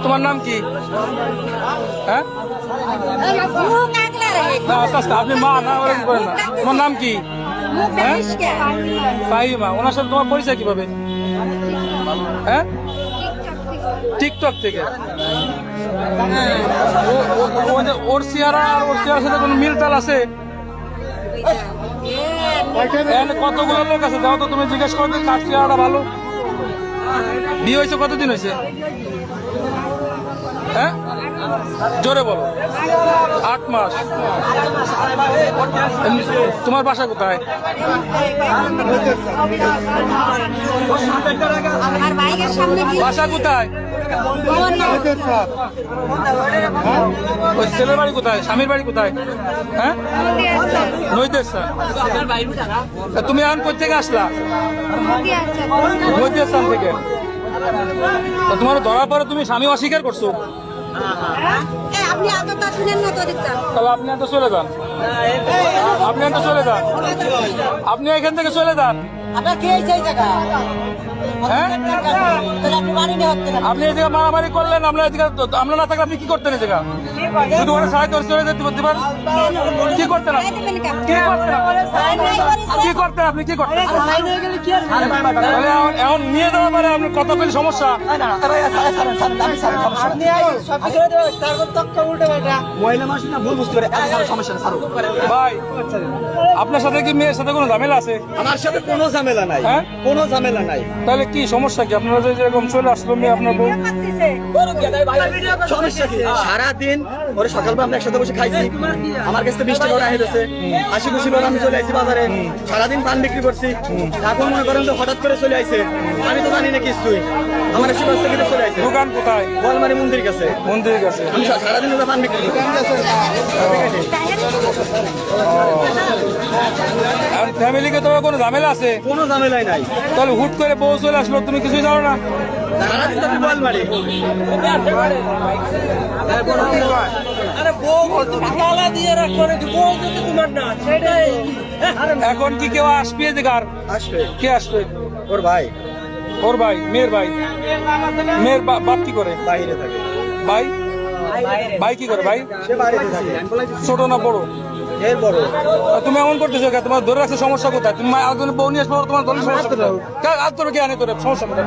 তোমার নাম কি? হ্যাঁ আপনি মা না করেন না, তোমার নাম কি? হ্যাঁ ফাহিমা, ওনার সাথে তোমার পরিচয় কিভাবে? হ্যাঁ টিকটক থেকে। ওর চেহারা আর ওর চেহারার সাথে কোনো মিল টাল আছে? কতগুলো লোক আছে দাও তো, তুমি জিজ্ঞেস করো তো কার চেহারাটা ভালো। বিয়ে হয়েছে কতদিন হয়েছে? হ্যাঁ জোরে বলো। 8 মাস। তোমার বাসা কোথায়? বাসা কোথায়? ওই ছেলের বাড়ি কোথায়? স্বামীর বাড়ি কোথায়? হ্যাঁ নৈতেশ্বর। তুমি এখন কোথা থেকে আসলা? নৈতেশ্বর থেকে। তোমার ধরার পরে তুমি স্বামী অস্বীকার করছো? তাহলে আপনি এত চলে যান, আপনি এত চলে যান, আপনি এখান থেকে চলে যান। হ্যাঁ আপনি এই জায়গা মারামারি করলেন, আমরা না থাকলে আপনি কি করতেন? এই জায়গা শুধু ওরা সাহায্য চলে যেতে বলতে পারেন। কি করতেন আপনি? কি করতেন আপনি? কি করতেন? এখন নিয়ে যাওয়া মানে আপনার কতক্ষণ সমস্যা? ভাই আপনার সাথে কি মেয়ের সাথে কোনো ঝামেলা আছে? আমার সাথে কোনো ঝামেলা নাই। হ্যাঁ কোনো ঝামেলা নাই। তাহলে কি সমস্যা কি? আপনারা যে যেরকম চলে আসলো মেয়ে আপনার বউ, সমস্যা কি? সারাদিন ওরা সকালবেলা আমরা একসাথে বসে খাইছি, আমার কাছে 20 টাকা ওরা হেরেছে, 80-90 টাকা আমি চলে আসছি বাজারে, সারাদিন পান বিক্রি করছি। এখন মনে করেন তো হঠাৎ করে চলে আইছে, আমি তো জানি না কিছুই। আমার এসে বাস থেকে চলে আইছে। দোকান কোথায়? বলমারি মন্দির কাছে। মন্দিরের কাছে। আমি সারাদিন ওরা পান বিক্রি করি। আর ফ্যামিলিকে তোমার কোনো ঝামেলা আছে? কোনো ঝামেলাই নাই। তাহলে হুট করে বউ চলে আসলো, তুমি কিছুই জানো না? সারাদিন তো বলমারি। এখন কি কেউ আসবে? আসবে। কে আসবে? ওর ভাই। ওর ভাই? মেয়ের ভাই? মেয়ের বাপ কি করে? বাইরে থাকে। ভাই? ভাই কি করে? ভাই সে বাড়িতে থাকে। ছোট না বড়? এর বড়। তুমি এমন করতেছো কে? তোমার ধরে রাখছে সমস্যা কোথায়? তুমি একজন বউ নিয়ে আসবো, তোমার ধরে সমস্যা কোথায়? আজ তোর কে আনে তোর সমস্যা কোথায়?